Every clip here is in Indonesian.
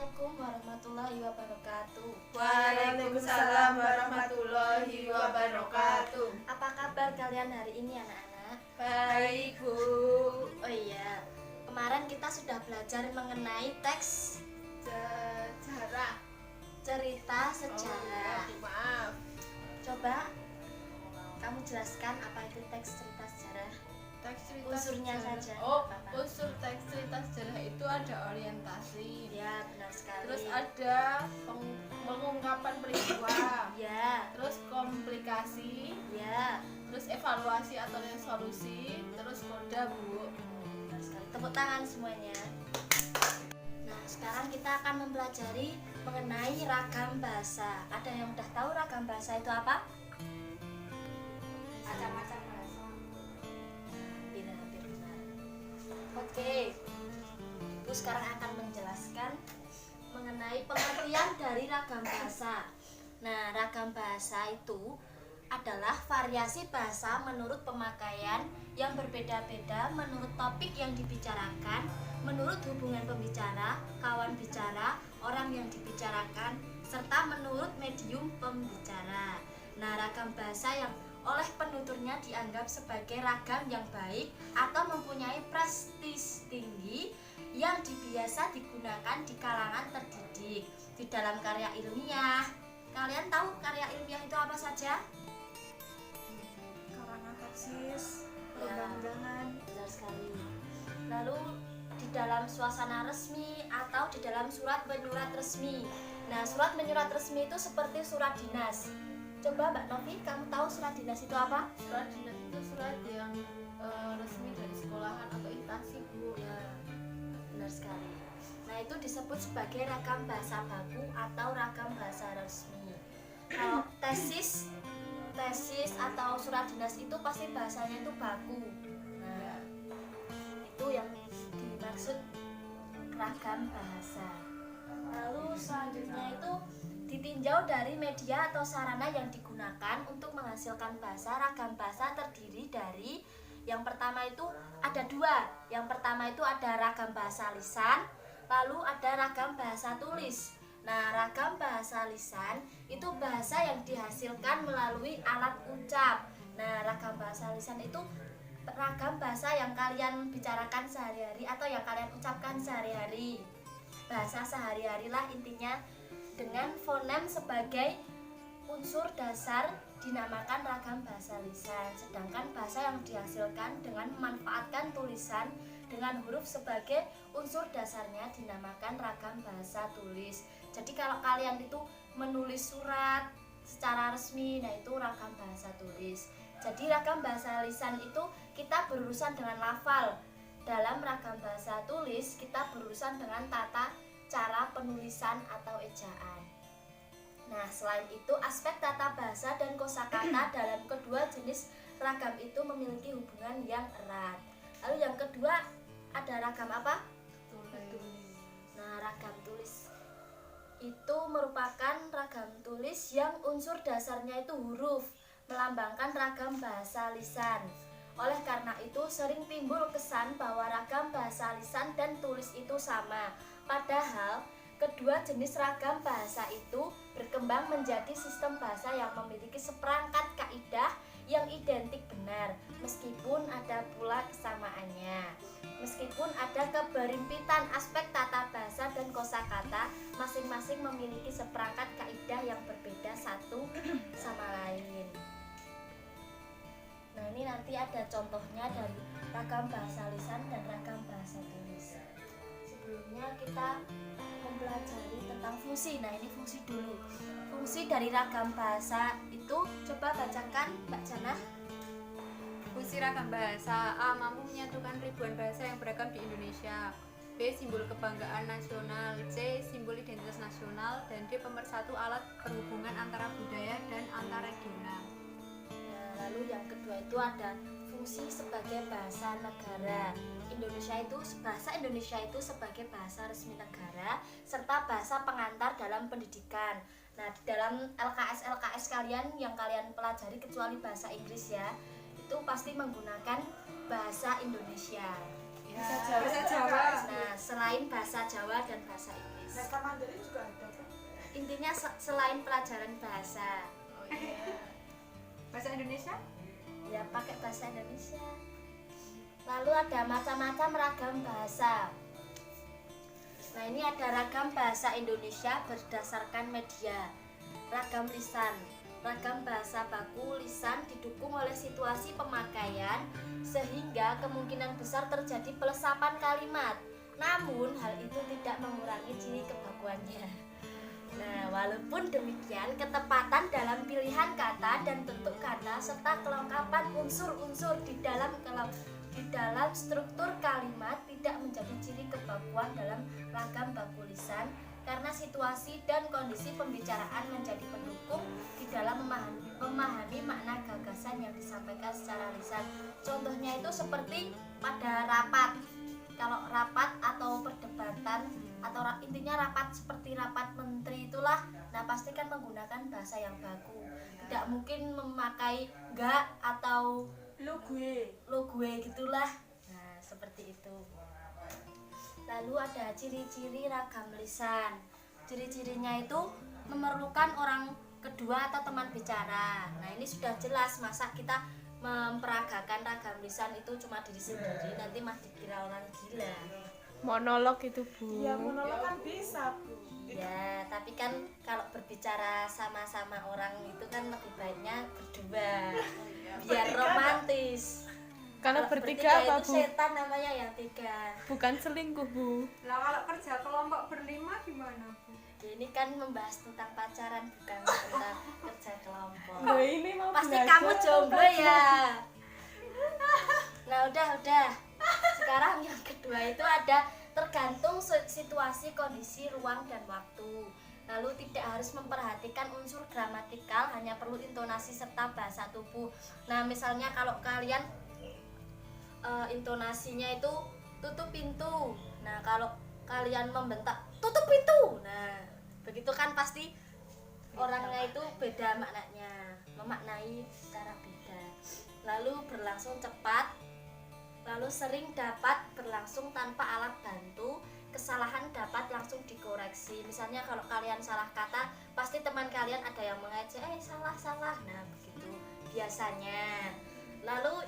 Assalamualaikum warahmatullahi wabarakatuh. Waalaikumsalam warahmatullahi wabarakatuh. Apa kabar kalian hari ini anak-anak? Baik, Bu. Oh iya, kemarin kita sudah belajar mengenai teks Sejarah. cerita sejarah. Oh, maaf. Coba kamu jelaskan apa itu teks cerita sejarah. Teks cerita Unsurnya sejarah. saja, Oh, apa-apa. unsur teks cerita sejarah itu ada orientasi. Ya, benar sekali. Terus ada pengungkapan peristiwa. Ya, Terus komplikasi. ya, Terus evaluasi atau resolusi. Terus koda, Bu. benar sekali. Tepuk tangan semuanya. Nah, sekarang kita akan mempelajari mengenai ragam bahasa. Ada yang udah tahu ragam bahasa itu apa? Macam-macam bahasa. Hampir benar. Oke, Ibu sekarang akan menjelaskan mengenai pengertian dari ragam bahasa. Nah, ragam bahasa itu adalah variasi bahasa menurut pemakaian yang berbeda-beda, menurut topik yang dibicarakan, menurut hubungan pembicara, kawan bicara, orang yang dibicarakan, serta menurut medium pembicara. Nah, ragam bahasa yang oleh penuturnya dianggap sebagai ragam yang baik atau mempunyai prestis tinggi yang biasa digunakan di kalangan terdidik di dalam karya ilmiah. Kalian tahu karya ilmiah itu apa saja? Karangan tesis, perundang-undangan. Benar sekali. Lalu di dalam suasana resmi atau di dalam surat menyurat resmi. Nah, surat menyurat resmi itu seperti surat dinas. Coba Mbak Novi, kamu tahu surat dinas itu apa? Surat dinas itu surat yang resmi dari sekolahan atau instansi, Bu. Ya, benar sekali. Nah, itu disebut sebagai ragam bahasa baku atau ragam bahasa resmi. Kalau tesis atau surat dinas itu pasti bahasanya itu baku. Nah, itu yang dimaksud ragam bahasa. Lalu selanjutnya itu ditinjau dari media atau sarana yang digunakan untuk menghasilkan bahasa. Ragam bahasa terdiri dari yang pertama itu ada dua. Yang pertama itu ada ragam bahasa lisan, lalu ada ragam bahasa tulis. Nah, ragam bahasa lisan itu bahasa yang dihasilkan melalui alat ucap. Nah, ragam bahasa lisan itu ragam bahasa yang kalian bicarakan sehari-hari atau yang kalian ucapkan sehari-hari. Bahasa sehari-hari lah intinya, dengan fonem sebagai unsur dasar dinamakan ragam bahasa lisan. Sedangkan bahasa yang dihasilkan dengan memanfaatkan tulisan dengan huruf sebagai unsur dasarnya dinamakan ragam bahasa tulis. Jadi kalau kalian itu menulis surat secara resmi, nah itu ragam bahasa tulis. Jadi ragam bahasa lisan itu kita berurusan dengan lafal. Dalam ragam bahasa tulis kita berurusan dengan tata cara penulisan atau ejaan. Nah, selain itu aspek tata bahasa dan kosakata dalam kedua jenis ragam itu memiliki hubungan yang erat. Lalu yang kedua ada ragam apa? Tulis. Nah, ragam tulis itu merupakan ragam tulis yang unsur dasarnya itu huruf, melambangkan ragam bahasa lisan. Oleh karena itu sering timbul kesan bahwa ragam bahasa lisan dan tulis itu sama. Padahal kedua jenis ragam bahasa itu berkembang menjadi sistem bahasa yang memiliki seperangkat kaidah yang identik benar, meskipun ada pula kesamaannya. Meskipun ada keberimpitan aspek tata bahasa dan kosakata, masing-masing memiliki seperangkat kaidah yang berbeda satu sama lain. Nah, ini nanti ada contohnya dari ragam bahasa lisan dan ragam bahasa tulis. Sebelumnya kita mempelajari tentang fungsi. Nah, ini fungsi dulu. Fungsi dari ragam bahasa itu coba bacakan Mbak Jana. Fungsi ragam bahasa: A. Mampu menyatukan ribuan bahasa yang beragam di Indonesia. B. Simbol kebanggaan nasional. C. Simbol identitas nasional. Dan D. Pemersatu alat perhubungan antara budaya dan antar regional. Nah, lalu yang kedua itu ada fungsi sebagai bahasa negara. Bahasa Indonesia itu sebagai bahasa resmi negara serta bahasa pengantar dalam pendidikan. Nah, di dalam LKS kalian yang kalian pelajari kecuali bahasa Inggris ya, itu pasti menggunakan bahasa Indonesia. Bahasa Jawa. Nah, selain bahasa Jawa dan bahasa Inggris. Bahasa Mandarin juga ada kan? Intinya selain pelajaran bahasa, Oh iya. Bahasa Indonesia? ya pakai bahasa Indonesia. Lalu ada macam-macam ragam bahasa. Nah, ini ada ragam bahasa Indonesia berdasarkan media, ragam lisan, ragam bahasa baku lisan didukung oleh situasi pemakaian sehingga kemungkinan besar terjadi pelesapan kalimat. Namun hal itu tidak mengurangi ciri kebakuannya. Nah, walaupun demikian, ketepatan dalam pilihan kata dan bentuk kata serta kelengkapan unsur-unsur di dalam struktur kalimat tidak menjadi ciri kebakuan dalam ragam baku lisan karena situasi dan kondisi pembicaraan menjadi pendukung di dalam memahami makna gagasan yang disampaikan secara lisan. Contohnya itu seperti pada rapat. Kalau rapat atau perdebatan atau intinya rapat seperti rapat menteri itulah, nah pasti kan menggunakan bahasa yang baku. Tidak mungkin memakai enggak atau lo gue gitulah. Nah, seperti itu. Lalu ada ciri-ciri ragam lisan. Ciri-cirinya itu memerlukan orang kedua atau teman bicara. Nah, ini sudah jelas, masa kita memperagakan ragam lisan itu cuma diri sendiri, nanti mah dikira orang gila. Monolog itu, Bu. Iya, monolog kan bisa, Bu. Ya, tapi kan kalau berbicara sama-sama orang itu kan lebih baiknya berdua, biar romantis. Kalau Kalau bertiga apa, itu Bu? setan namanya yang tiga. Bukan selingkuh, Bu. Lah kalau kerja kelompok berlima gimana, Bu? Ini kan membahas tentang pacaran bukan tentang kerja kelompok. Loh, ini mau Pasti belajar kamu apa jomblo pacaran? ya. Nah, udah. Sekarang yang kedua itu ada tergantung situasi, kondisi, ruang, dan waktu. Lalu tidak harus memperhatikan unsur gramatikal, hanya perlu intonasi serta bahasa tubuh. Nah, misalnya kalau kalian intonasinya itu tutup pintu. Nah, kalau kalian membentak tutup pintu, nah begitu kan pasti orangnya itu beda maknanya, memaknai secara beda. Lalu berlangsung cepat, lalu sering dapat berlangsung tanpa alat bantu, kesalahan dapat langsung dikoreksi. Misalnya kalau kalian salah kata, pasti teman kalian ada yang mengejek, salah. Nah, begitu biasanya. Lalu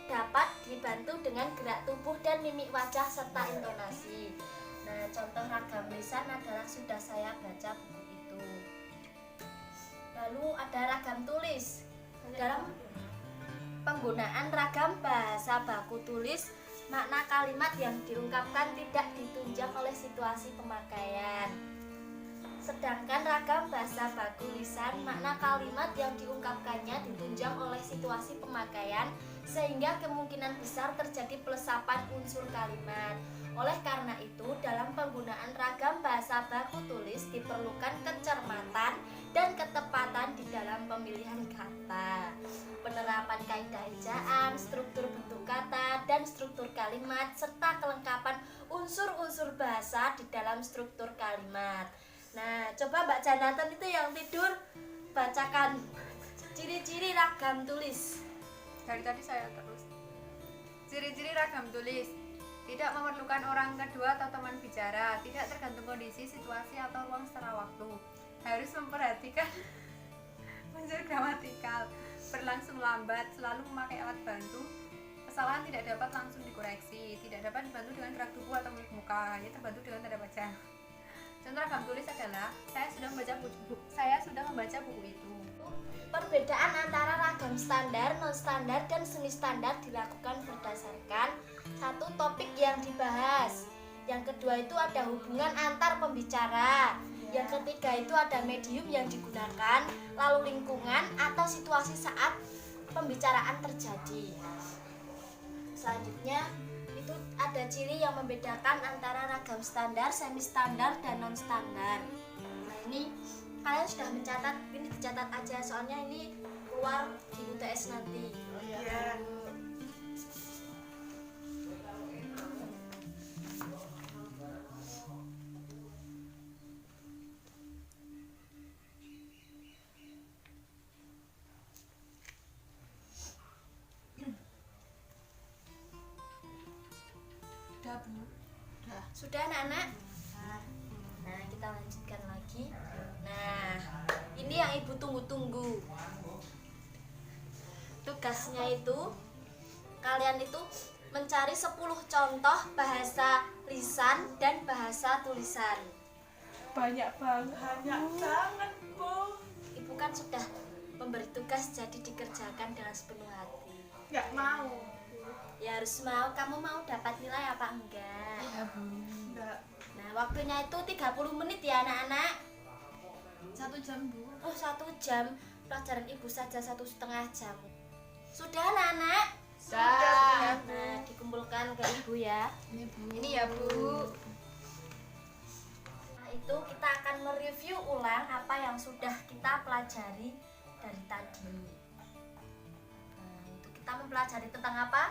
dapat dibantu dengan gerak tubuh dan mimik wajah serta intonasi. Nah, contoh ragam lisan adalah sudah saya baca buku itu. Lalu ada ragam tulis. Dalam penggunaan ragam bahasa baku tulis, makna kalimat yang diungkapkan tidak ditunjang oleh situasi pemakaian. Sedangkan ragam bahasa baku lisan, makna kalimat yang diungkapkannya ditunjang oleh situasi pemakaian sehingga kemungkinan besar terjadi pelesapan unsur kalimat. Oleh karena itu, dalam penggunaan ragam bahasa baku tulis diperlukan kecermatan dan ketepatan di dalam pemilihan kata, penerapan kaidah ejaan, struktur bentuk kata, dan struktur kalimat, serta kelengkapan unsur-unsur bahasa di dalam struktur kalimat. Nah, coba Mbak Janatan itu yang tidur, bacakan ciri-ciri ragam tulis. Dari tadi saya terus. Ciri-ciri ragam tulis: tidak memerlukan orang kedua atau teman bicara, tidak tergantung kondisi, situasi, atau ruang secara waktu, harus memperhatikan unsur gramatikal, berlangsung lambat, selalu memakai alat bantu, kesalahan tidak dapat langsung dikoreksi, tidak dapat dibantu dengan gerak tubuh atau mimik muka, hanya terbantu dengan tanda baca. Contoh ragam tulis adalah saya sudah membaca buku itu. Perbedaan antara ragam standar, non standar, dan semi standar dilakukan berdasarkan satu topik yang dibahas. Yang kedua itu ada hubungan antar pembicara. Yang ketiga itu ada medium yang digunakan, lalu lingkungan atau situasi saat pembicaraan terjadi. Selanjutnya itu ada ciri yang membedakan antara ragam standar, semi standar, dan non standar. Nah, ini kalian sudah mencatat, ini dicatat aja soalnya ini keluar di UTS nanti. Iya. Udah, Bu. Sudah anak-anak? Nah, kita lanjutkan lagi. Nah, ini yang ibu tunggu-tunggu. Tugasnya itu kalian itu mencari 10 contoh bahasa lisan dan bahasa tulisan. Banyak banget. Banyak banget, Bu. Ibu kan sudah memberi tugas, jadi dikerjakan dengan sepenuh hati. Nggak mau. Ya harus mau. Kamu mau dapat nilai apa enggak? Nggak. Nah, waktunya itu 30 menit ya anak-anak. 1 jam, Bu. Oh, 1 jam. Pelajaran ibu saja 1,5 jam. Sudah anak-anak? Sudah. Nah, dikumpulkan ke ibu ya. Ini, Bu. Ini ya Bu. Nah, itu kita akan mereview ulang apa yang sudah kita pelajari dari tadi. Nah, itu kita mempelajari tentang apa?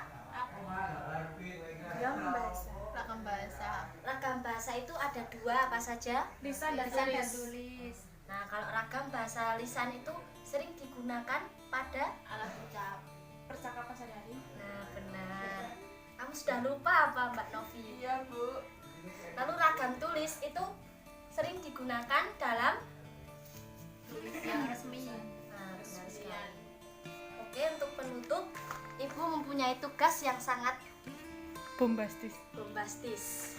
Dia membaca. Ragam bahasa. Ragam bahasa itu ada 2, apa saja? Lisan dan Lisan dan tulis. tulis. Nah, kalau ragam bahasa lisan itu sering digunakan pada Alat ucap. Percakapan sehari-hari. Nah, benar. Kamu sudah lupa apa Mbak Novi? Iya, Bu. Lalu ragam tulis itu sering digunakan dalam Tulis yang resmi. Nah, benar sekali. Oke, untuk penutup, Ibu mempunyai tugas yang sangat Bombastis. bombastis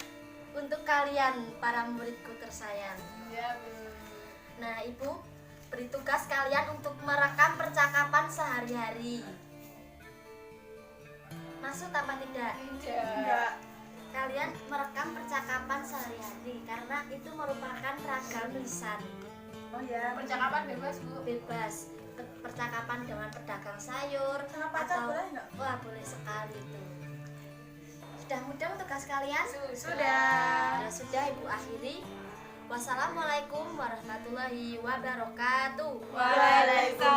untuk kalian para muridku tersayang. Iya, Bu. Nah, Ibu beri tugas kalian untuk merekam percakapan sehari-hari. Masuk apa tidak? Nggak. Kalian merekam percakapan sehari-hari karena itu merupakan ragam lisan. Oh ya. Percakapan bebas, Bu. Bebas. Percakapan dengan pedagang sayur Sama pacar atau boleh nggak? wah, boleh sekali itu. Sudah mudah tugas kalian? Sudah. Nah, sudah Ibu akhiri. Wassalamualaikum warahmatullahi wabarakatuh. Waalaikumsalam.